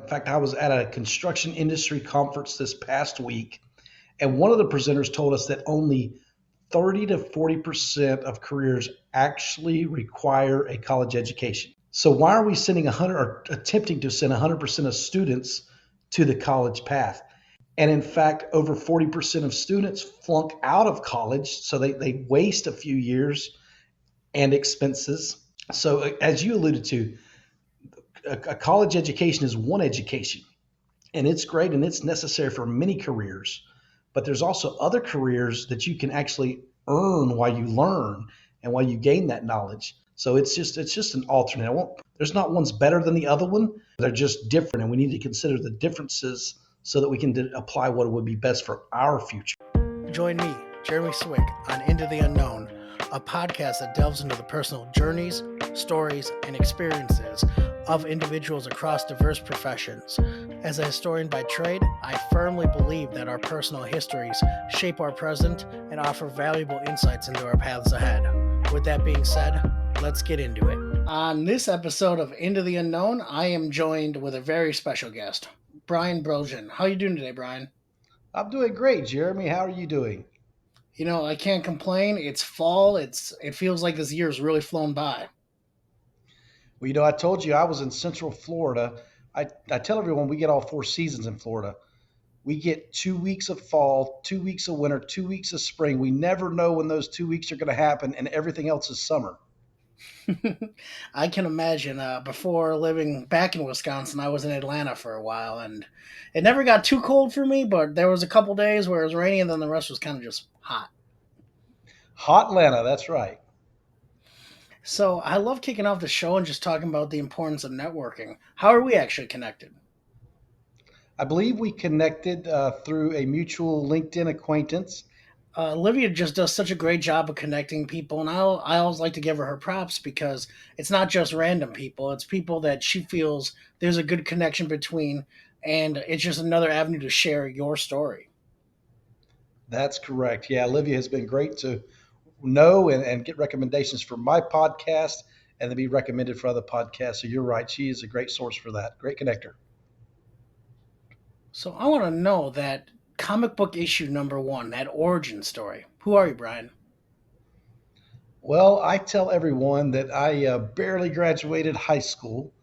In fact, I was at a construction industry conference this past week, and one of the presenters told us that only 30 to 40% of careers actually require a college education. So why are we sending 100 or attempting to send 100% of students to the college path? And in fact, over 40% of students flunk out of college. So they waste a few years and expenses. So as you alluded to, a college education is one education, and it's great and it's necessary for many careers. But there's also other careers that you can actually earn while you learn and while you gain that knowledge. So it's just an alternate. There's not one's better than the other one. They're just different, and we need to consider the differences so that we can apply what would be best for our future. Join me, Jeremy Swick, on Into the Unknown, a podcast that delves into the personal journeys, stories, and experiences of individuals across diverse professions. As a historian by trade, I firmly believe that our personal histories shape our present and offer valuable insights into our paths ahead. With that being said, let's get into it. On this episode of Into the Unknown, I am joined with a very special guest, Brian Brogen. How are you doing today, Brian? I'm doing great, Jeremy. How are you doing? You know, I can't complain. It's fall. It feels like this year has really flown by. Well, I told you I was in Central Florida. I tell everyone we get all 4 seasons in Florida. We get 2 weeks of fall, 2 weeks of winter, 2 weeks of spring. We never know when those 2 weeks are going to happen, and everything else is summer. I can imagine. Before living back in Wisconsin, I was in Atlanta for a while, and it never got too cold for me, but there was a couple days where it was rainy, and then the rest was kind of just hot. Hot Atlanta, that's right. So I love kicking off the show and just talking about the importance of networking. How are we actually connected? I believe we connected through a mutual LinkedIn acquaintance. Olivia just does such a great job of connecting people, and I always like to give her props because it's not just random people; it's people that she feels there's a good connection between, and it's just another avenue to share your story. That's correct. Yeah, Olivia has been great to know and get recommendations for my podcast and then be recommended for other podcasts. So you're right. She is a great source for that. Great connector. So I want to know that comic book issue number one, that origin story. Who are you, Brian? Well, I tell everyone that I barely graduated high school.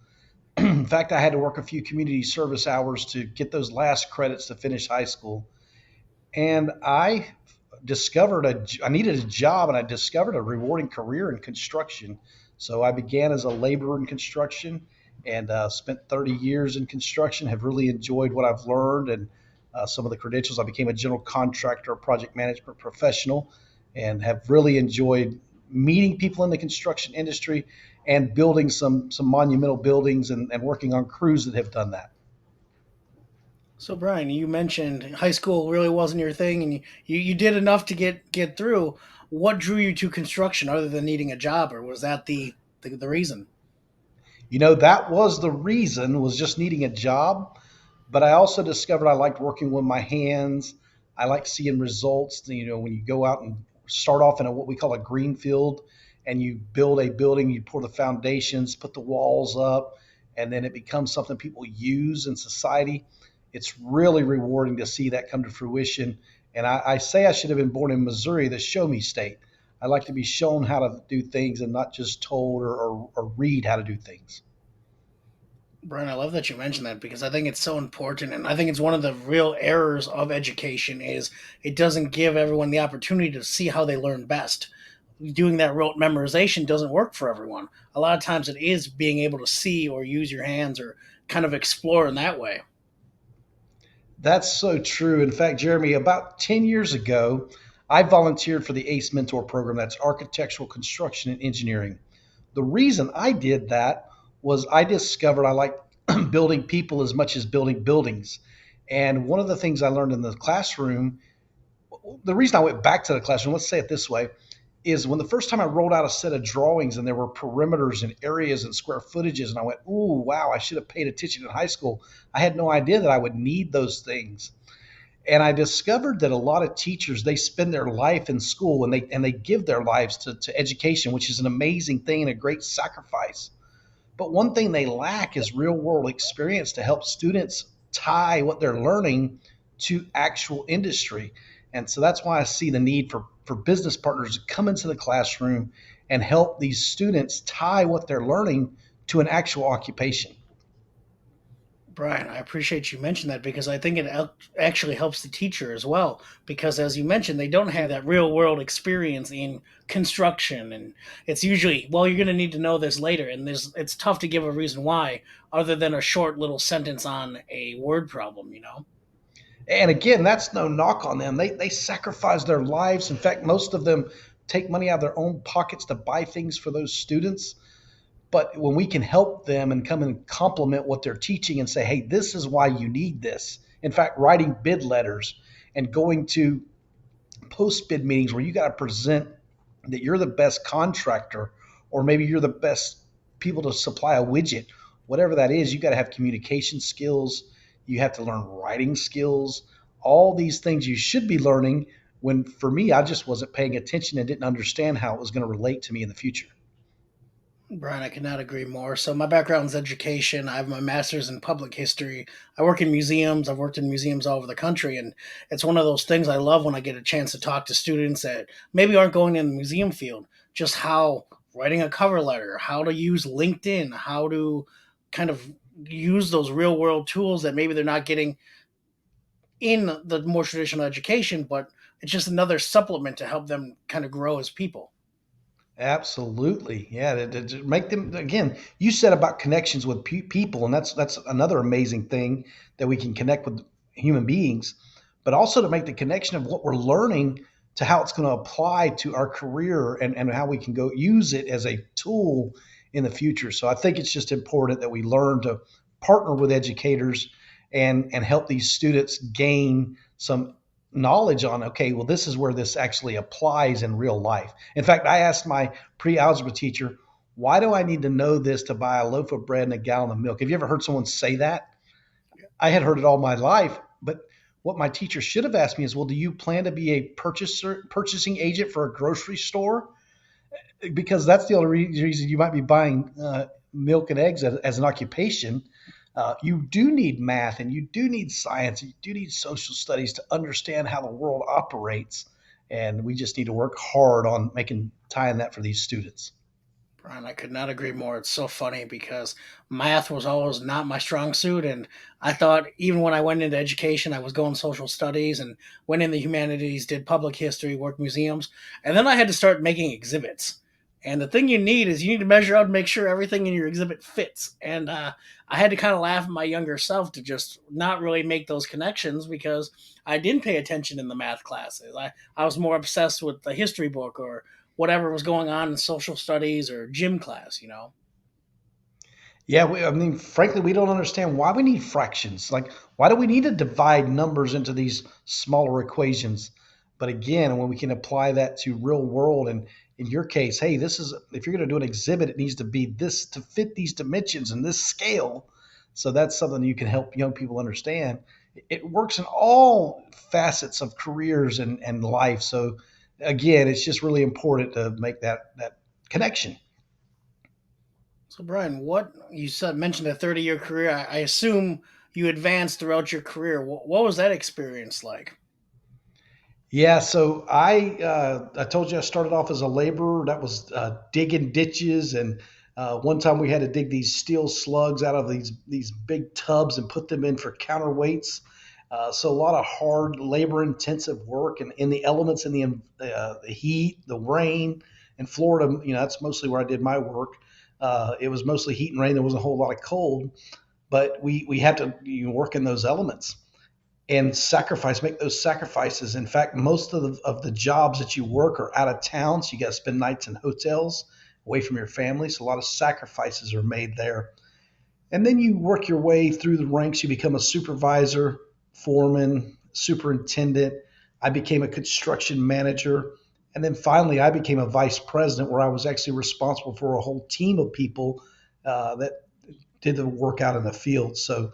In fact, I had to work a few community service hours to get those last credits to finish high school. And I needed a job, and I discovered a rewarding career in construction. So I began as a laborer in construction and spent 30 years in construction, have really enjoyed what I've learned and some of the credentials. I became a general contractor, a project management professional, and have really enjoyed meeting people in the construction industry and building some monumental buildings and working on crews that have done that. So Brian, you mentioned high school really wasn't your thing, and you did enough to get through. What drew you to construction other than needing a job, or was that the reason? That was the reason, was just needing a job. But I also discovered I liked working with my hands. I like seeing results. When you go out and start off in what we call a green field and you build a building, you pour the foundations, put the walls up, and then it becomes something people use in society. It's really rewarding to see that come to fruition. And I say I should have been born in Missouri, the show me state. I like to be shown how to do things and not just told or read how to do things. Brian, I love that you mentioned that because I think it's so important, and I think it's one of the real errors of education is it doesn't give everyone the opportunity to see how they learn best. Doing that rote memorization doesn't work for everyone. A lot of times it is being able to see or use your hands or kind of explore in that way. That's so true. In fact, Jeremy, about 10 years ago, I volunteered for the ACE Mentor program. That's architectural construction and engineering. The reason I did that was I discovered I like building people as much as building buildings. And one of the things I learned in the classroom, the reason I went back to the classroom, let's say it this way, is when the first time I rolled out a set of drawings and there were perimeters and areas and square footages, and I went, ooh, wow, I should have paid attention in high school. I had no idea that I would need those things. And I discovered that a lot of teachers, they spend their life in school and they give their lives to education, which is an amazing thing and a great sacrifice. But one thing they lack is real world experience to help students tie what they're learning to actual industry. And so that's why I see the need for business partners to come into the classroom and help these students tie what they're learning to an actual occupation. Brian, I appreciate you mentioned that because I think it actually helps the teacher as well. Because as you mentioned, they don't have that real world experience in construction, and it's usually, well, you're going to need to know this later, and it's tough to give a reason why other than a short little sentence on a word problem, you know. And again, that's no knock on them. They sacrifice their lives. In fact, most of them take money out of their own pockets to buy things for those students. But when we can help them and come and complement what they're teaching and say, hey, this is why you need this. In fact, writing bid letters and going to post bid meetings where you got to present that you're the best contractor, or maybe you're the best people to supply a widget, whatever that is, you got to have communication skills. You have to learn writing skills, all these things you should be learning. When for me, I just wasn't paying attention and didn't understand how it was going to relate to me in the future. Brian, I could not agree more. So my background is education. I have my master's in public history. I work in museums. I've worked in museums all over the country, and it's one of those things I love when I get a chance to talk to students that maybe aren't going in the museum field. Just how writing a cover letter, how to use LinkedIn, how to kind of use those real world tools that maybe they're not getting in the more traditional education, but it's just another supplement to help them kind of grow as people. Absolutely, yeah. To make them again, you said about connections with people, and that's another amazing thing that we can connect with human beings, but also to make the connection of what we're learning to how it's going to apply to our career and how we can go use it as a tool in the future. So I think it's just important that we learn to partner with educators and help these students gain some knowledge on, okay, well, this is where this actually applies in real life. In fact, I asked my pre-algebra teacher, why do I need to know this to buy a loaf of bread and a gallon of milk? Have you ever heard someone say that? I had heard it all my life, but what my teacher should have asked me is, well, do you plan to be a purchasing agent for a grocery store? Because that's the only reason you might be buying milk and eggs as an occupation. You do need math, and you do need science, and you do need social studies to understand how the world operates. And we just need to work hard on making tying that for these students. Brian, I could not agree more. It's so funny because math was always not my strong suit. And I thought even when I went into education, I was going social studies and went in the humanities, did public history, worked museums. And then I had to start making exhibits. And the thing you need is you need to measure out and make sure everything in your exhibit fits. And I had to kind of laugh at my younger self to just not really make those connections because I didn't pay attention in the math classes. I was more obsessed with the history book or whatever was going on in social studies or gym class, you know? Yeah, I mean, frankly, we don't understand why we need fractions. Like, why do we need to divide numbers into these smaller equations? But again, when we can apply that to real world, and in your case, hey, this is if you're going to do an exhibit, it needs to be this to fit these dimensions and this scale. So that's something you can help young people understand. It works in all facets of careers and life. So again, it's just really important to make that connection. So, Brian, what you said mentioned a 30-year career. I assume you advanced throughout your career. What was that experience like? Yeah, so I told you I started off as a laborer. That was digging ditches, and one time we had to dig these steel slugs out of these big tubs and put them in for counterweights. So a lot of hard labor intensive work and in the elements in the heat, the rain. In Florida, that's mostly where I did my work. It was mostly heat and rain. There wasn't a whole lot of cold, but we had to work in those elements and make those sacrifices. In fact, most of the jobs that you work are out of town, so you got to spend nights in hotels away from your family. So a lot of sacrifices are made there. And then you work your way through the ranks. You become a supervisor, foreman, superintendent. I became a construction manager. And then finally, I became a vice president where I was actually responsible for a whole team of people that did the work out in the field. So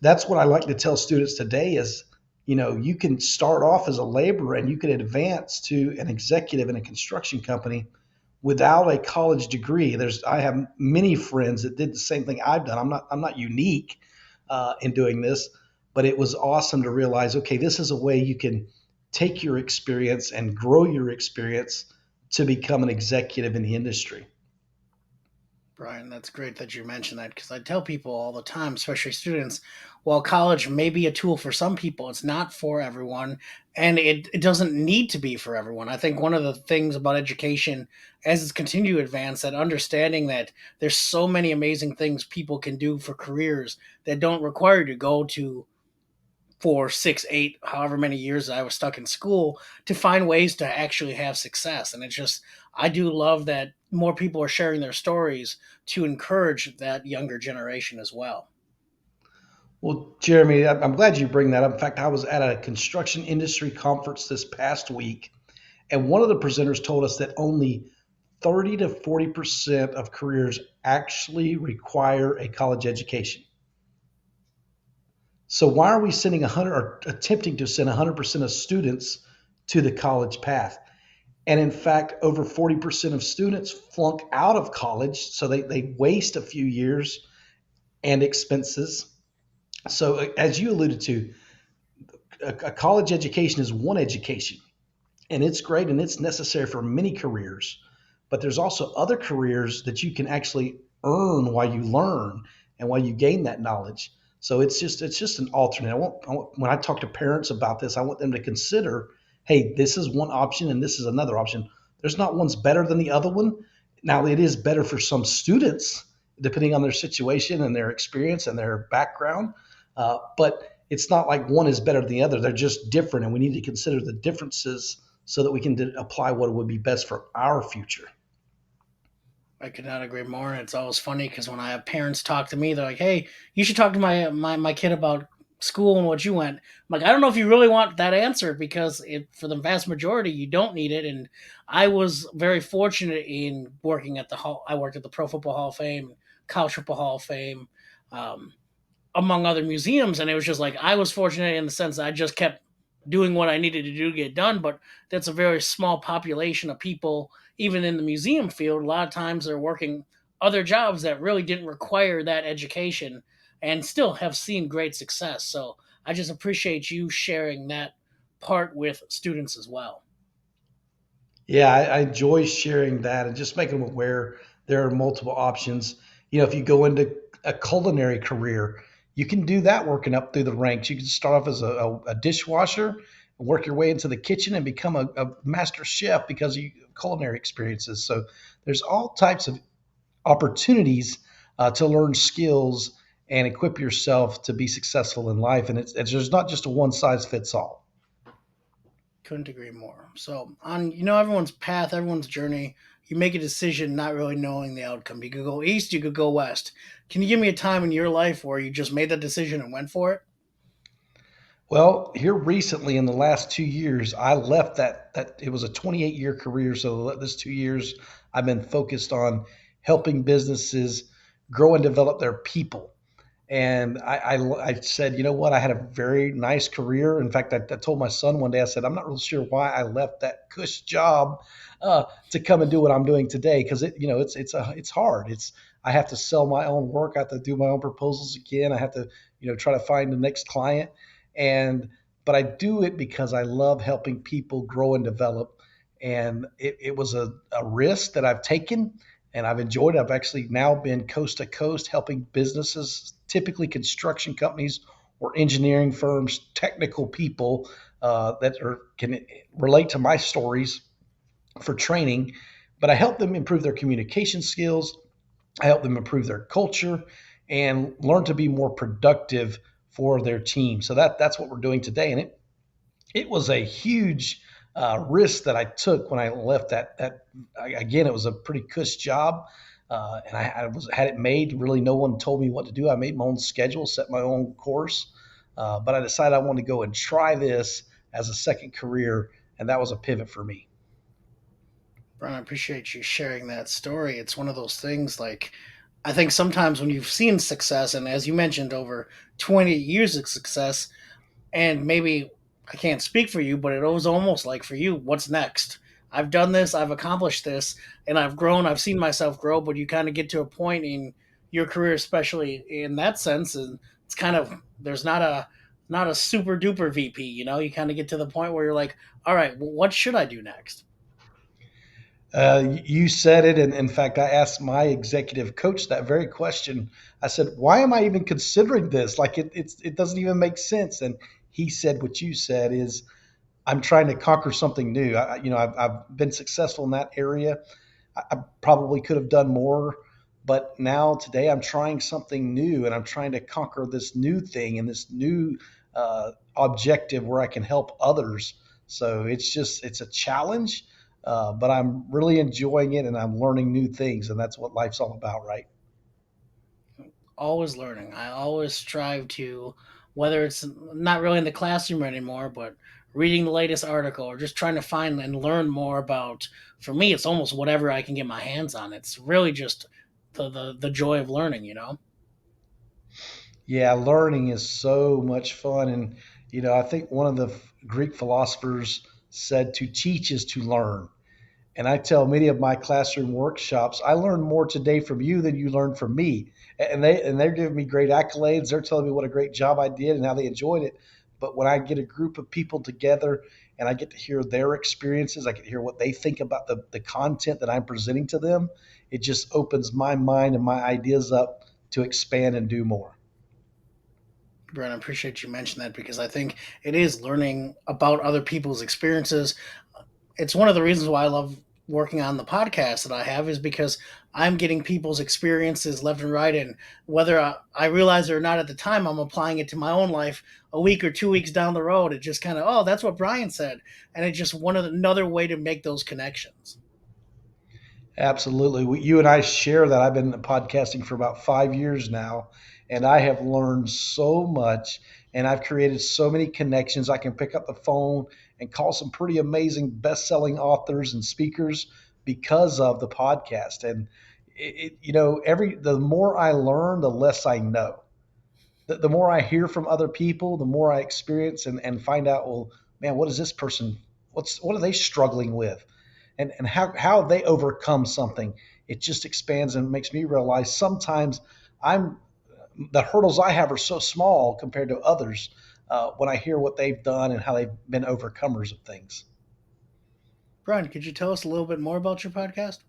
that's what I like to tell students today is, you can start off as a laborer and you can advance to an executive in a construction company without a college degree. I have many friends that did the same thing I've done. I'm not unique in doing this, but it was awesome to realize, okay, this is a way you can take your experience and grow your experience to become an executive in the industry. Brian, that's great that you mentioned that because I tell people all the time, especially students, while college may be a tool for some people, it's not for everyone, and it doesn't need to be for everyone. I think one of the things about education, as it's continued to advance, that understanding that there's so many amazing things people can do for careers that don't require you to go to for 6, 8, however many years I was stuck in school to find ways to actually have success. And it's just, I do love that more people are sharing their stories to encourage that younger generation as well. Well, Jeremy, I'm glad you bring that up. In fact, I was at a construction industry conference this past week, and one of the presenters told us that only 30 to 40% of careers actually require a college education. So why are we sending 100 or attempting to send 100% of students to the college path? And in fact, over 40% of students flunk out of college. So they waste a few years and expenses. So as you alluded to, a college education is one education, and it's great and it's necessary for many careers. But there's also other careers that you can actually earn while you learn and while you gain that knowledge. So it's just an alternate. When I talk to parents about this, I want them to consider, hey, this is one option and this is another option. There's not one's better than the other one. Now it is better for some students depending on their situation and their experience and their background, but it's not like one is better than the other. They're just different, and we need to consider the differences so that we can apply what would be best for our future. I could not agree more. And it's always funny because when I have parents talk to me, they're like, "Hey, you should talk to my kid about school and what you went." I'm like, I don't know if you really want that answer because for the vast majority, you don't need it. And I was very fortunate in working at the hall. I worked at the Pro Football Hall of Fame, College Football Hall of Fame. Um, among other museums, and it was just like I was fortunate in the sense that I just kept doing what I needed to do to get done. But that's a very small population of people, even in the museum field. A lot of times they're working other jobs that really didn't require that education and still have seen great success. So I just appreciate you sharing that part with students as well. Yeah, I enjoy sharing that and just making them aware there are multiple options. If you go into a culinary career, you can do that working up through the ranks. You can start off as a dishwasher and work your way into the kitchen and become a master chef because of culinary experiences. So there's all types of opportunities to learn skills and equip yourself to be successful in life. And there's not just a one size fits all. Couldn't agree more. So on everyone's path, everyone's journey, you make a decision not really knowing the outcome. You could go east, you could go west. Can you give me a time in your life where you just made that decision and went for it? Well, here recently in the last 2 years, I left that it was a 28-year career. So this 2 years, I've been focused on helping businesses grow and develop their people. And I said, you know what? I had a very nice career. In fact, I told my son one day, I said, I'm not really sure why I left that cush job to come and do what I'm doing today, because it's hard. I have to sell my own work. I have to do my own proposals again. I have to try to find the next client, and but I do it because I love helping people grow and develop. And it was a risk that I've taken and I've enjoyed it. I've actually now been coast to coast helping businesses, typically construction companies or engineering firms, technical people can relate to my stories for training. But I help them improve their communication skills. I help them improve their culture and learn to be more productive for their team. So that's what we're doing today, and it was a huge risk that I took when I left that again. It was a pretty cush job, and I had it made. Really, no one told me what to do. I made my own schedule, set my own course, but I decided I wanted to go and try this as a second career, and that was a pivot for me. Brian, I appreciate you sharing that story. It's one of those things like I think sometimes when you've seen success, and as you mentioned, over 20 years of success, and maybe I can't speak for you, but it was almost like for you, what's next? I've done this, I've accomplished this, and I've grown, I've seen myself grow. But you kind of get to a point in your career, especially in that sense, and it's kind of, there's not a super duper VP, you kind of get to the point where you're like, all right, well, what should I do next? You said it, and in fact, I asked my executive coach that very question. I said, "Why am I even considering this? Like, it doesn't even make sense." And he said, "What you said is, I'm trying to conquer something new. I've been successful in that area. I probably could have done more, but now today I'm trying something new, and I'm trying to conquer this new thing and this new objective where I can help others. So it's a challenge, but I'm really enjoying it, and I'm learning new things, and that's what life's all about, right?" Always learning. I always strive to, whether it's not really in the classroom anymore, but reading the latest article or just trying to find and learn more about. For me, it's almost whatever I can get my hands on. It's really just the joy of learning. Yeah, learning is so much fun, and I think one of the Greek philosophers said to teach is to learn. And I tell many of my classroom workshops, I learned more today from you than you learned from me. And they're giving me great accolades. They're telling me what a great job I did and how they enjoyed it. But when I get a group of people together and I get to hear their experiences, I get to hear what they think about the content that I'm presenting to them, it just opens my mind and my ideas up to expand and do more. Brent, I appreciate you mentioning that because I think it is learning about other people's experiences. It's one of the reasons why I love working on the podcast that I have, is because I'm getting people's experiences left and right, and whether I realize it or not at the time, I'm applying it to my own life a week or 2 weeks down the road. It just kind of, oh, that's what Brian said, and it's just another way to make those connections. Absolutely. You and I share that. I've been podcasting for about 5 years now, and I have learned so much, and I've created so many connections. I can pick up the phone and call some pretty amazing best-selling authors and speakers because of the podcast. And every the more I learn, the less I know. The more I hear from other people, the more I experience and find out, well, man, what is this person? What are they struggling with? And how they overcome something. It just expands and makes me realize sometimes I'm the hurdles I have are so small compared to others when I hear what they've done and how they've been overcomers of things. Brian, could you tell us a little bit more about your podcast?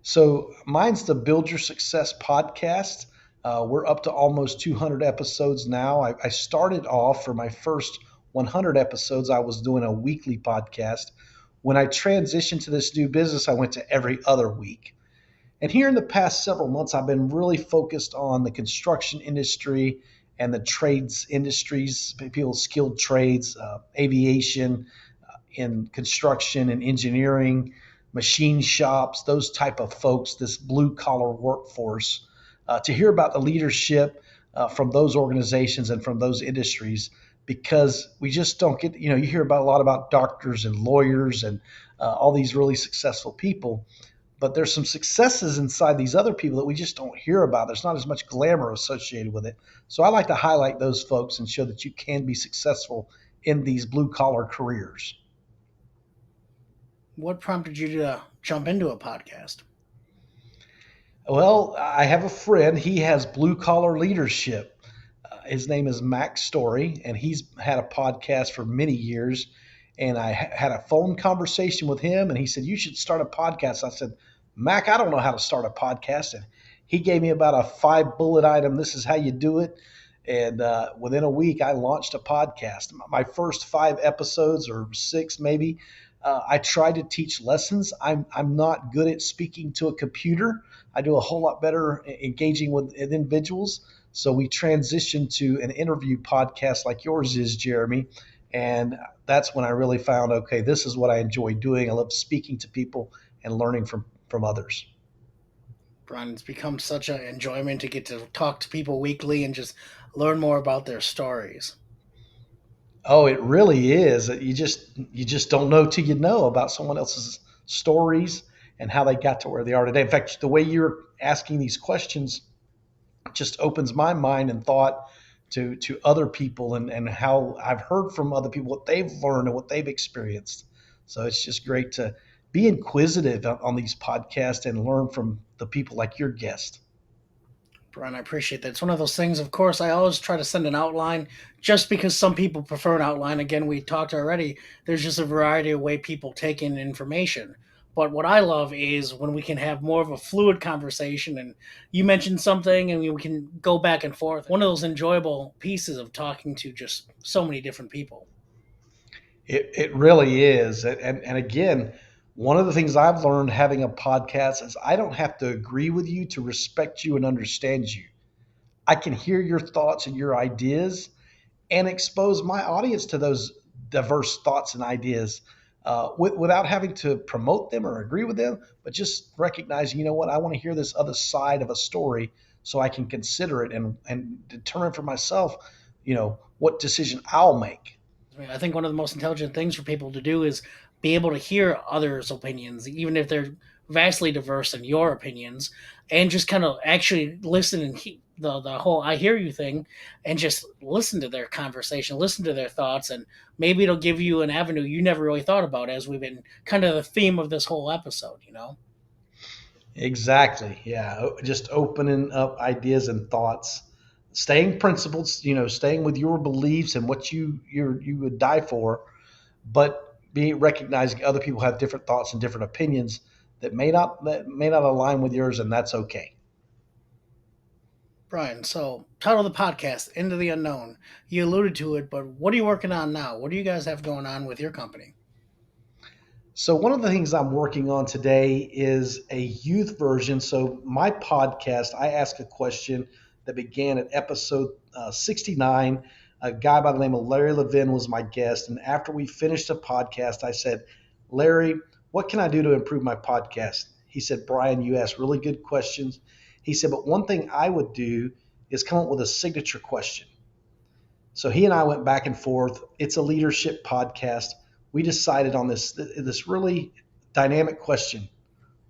So mine's the Build Your Success podcast. We're up to almost 200 episodes now. I started off for my first 100 episodes, I was doing a weekly podcast. When I transitioned to this new business, I went to every other week. And here in the past several months, I've been really focused on the construction industry and the trades industries, people's skilled trades, aviation, in construction and engineering, machine shops, those type of folks, this blue collar workforce, to hear about the leadership from those organizations and from those industries, because we just don't get, you hear about a lot about doctors and lawyers and all these really successful people, but there's some successes inside these other people that we just don't hear about. There's not as much glamour associated with it. So I like to highlight those folks and show that you can be successful in these blue collar careers. What prompted you to jump into a podcast? Well, I have a friend. He has blue collar leadership. His name is Mac Story, and he's had a podcast for many years. And I had a phone conversation with him, and he said, "You should start a podcast." I said, "Mac, I don't know how to start a podcast." And he gave me about a 5 bullet item. This is how you do it. And within a week, I launched a podcast. My first 5 episodes, or 6 maybe, I try to teach lessons. I'm not good at speaking to a computer. I do a whole lot better engaging with individuals. So we transitioned to an interview podcast like yours is, Jeremy. And that's when I really found, okay, this is what I enjoy doing. I love speaking to people and learning from others. Brian, it's become such an enjoyment to get to talk to people weekly and just learn more about their stories. Oh, it really is. You just don't know till you know about someone else's stories and how they got to where they are today. In fact, the way you're asking these questions just opens my mind and thought to other people and how I've heard from other people what they've learned and what they've experienced. So it's just great to be inquisitive on these podcasts and learn from the people like your guest. Brian, I appreciate that. It's one of those things, of course, I always try to send an outline just because some people prefer an outline. Again, we talked already, there's just a variety of way people take in information. But what I love is when we can have more of a fluid conversation and you mentioned something and we can go back and forth. One of those enjoyable pieces of talking to just so many different people. It really is. And again, one of the things I've learned having a podcast is I don't have to agree with you to respect you and understand you. I can hear your thoughts and your ideas and expose my audience to those diverse thoughts and ideas without having to promote them or agree with them, but just recognizing, you know what, I want to hear this other side of a story so I can consider it and determine for myself, what decision I'll make. I think one of the most intelligent things for people to do is be able to hear others' opinions, even if they're vastly diverse in your opinions, and just kind of actually listen and the whole "I hear you" thing, and just listen to their conversation, listen to their thoughts, and maybe it'll give you an avenue you never really thought about. As we've been kind of the theme of this whole episode, you know. Exactly. Yeah. Just opening up ideas and thoughts, staying principled, staying with your beliefs and what you would die for, but being recognizing other people have different thoughts and different opinions that may not align with yours, and that's okay. Brian, so title of the podcast, Into the Unknown. You alluded to it, but what are you working on now? What do you guys have going on with your company? So one of the things I'm working on today is a youth version. So my podcast, I ask a question that began at episode 69. A guy by the name of Larry Levin was my guest, and after we finished the podcast, I said, "Larry, what can I do to improve my podcast?" He said, "Brian, you ask really good questions." He said, "But one thing I would do is come up with a signature question." So he and I went back and forth. It's a leadership podcast. We decided on this really dynamic question.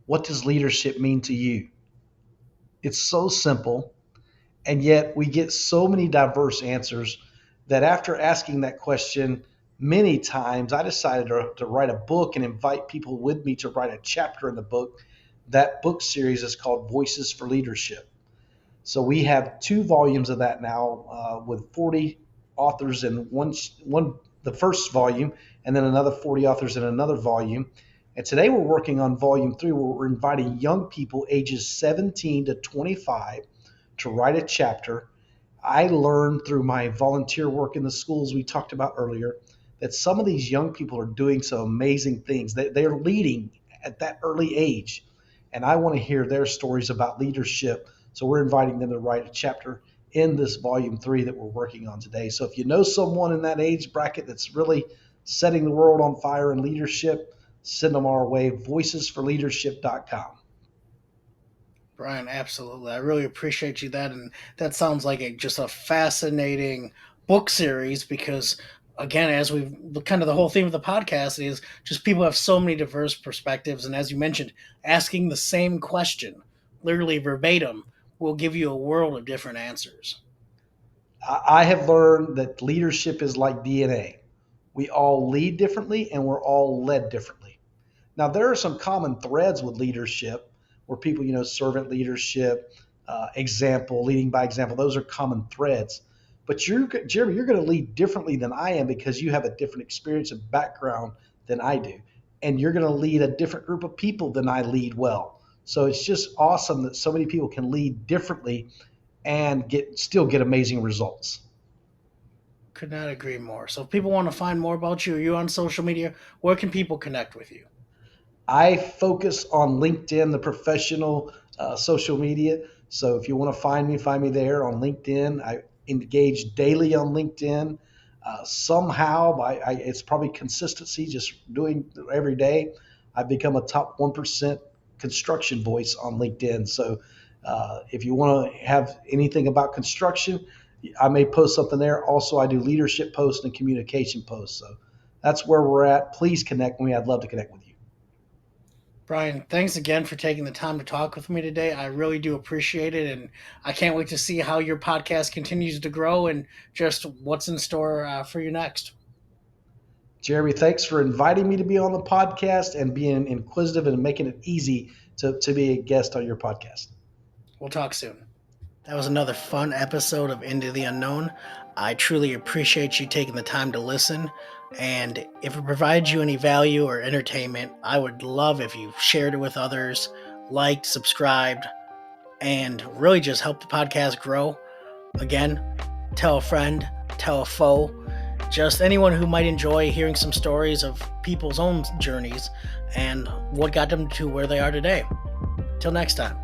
What does leadership mean to you? It's so simple, and yet we get so many diverse answers that after asking that question many times, I decided to write a book and invite people with me to write a chapter in the book. That book series is called Voices for Leadership. So we have two volumes of that now, with 40 authors in one the first volume, and then another 40 authors in another volume. And today we're working on volume 3, where we're inviting young people ages 17 to 25 to write a chapter. I learned through my volunteer work in the schools we talked about earlier that some of these young people are doing some amazing things. They're leading at that early age. And I want to hear their stories about leadership. So we're inviting them to write a chapter in this volume 3 that we're working on today. So if you know someone in that age bracket that's really setting the world on fire in leadership, send them our way, voicesforleadership.com. Brian, absolutely. I really appreciate you that, and that sounds like just a fascinating book series because, again, as we've kind of the whole theme of the podcast is just people have so many diverse perspectives, and as you mentioned, asking the same question, literally verbatim, will give you a world of different answers. I have learned that leadership is like DNA. We all lead differently and we're all led differently. Now, there are some common threads with leadership where people, servant leadership, example, leading by example, those are common threads. But Jeremy, you're going to lead differently than I am because you have a different experience and background than I do. And you're going to lead a different group of people than I lead well. So it's just awesome that so many people can lead differently and still get amazing results. Could not agree more. So if people want to find more about you, are you on social media? Where can people connect with you? I focus on LinkedIn, the professional social media. So if you want to find me there on LinkedIn. I engage daily on LinkedIn. Somehow, it's probably consistency, just doing every day. I've become a top 1% construction voice on LinkedIn. So if you want to have anything about construction, I may post something there. Also, I do leadership posts and communication posts. So that's where we're at. Please connect with me. I'd love to connect with you. Brian, thanks again for taking the time to talk with me today. I really do appreciate it, and I can't wait to see how your podcast continues to grow and just what's in store for you next. Jeremy, thanks for inviting me to be on the podcast and being inquisitive and making it easy to be a guest on your podcast. We'll talk soon. That was another fun episode of Into the Unknown. I truly appreciate you taking the time to listen. And if it provides you any value or entertainment, I would love if you shared it with others, liked, subscribed, and really just help the podcast grow. Again, tell a friend, tell a foe, just anyone who might enjoy hearing some stories of people's own journeys and what got them to where they are today. Till next time.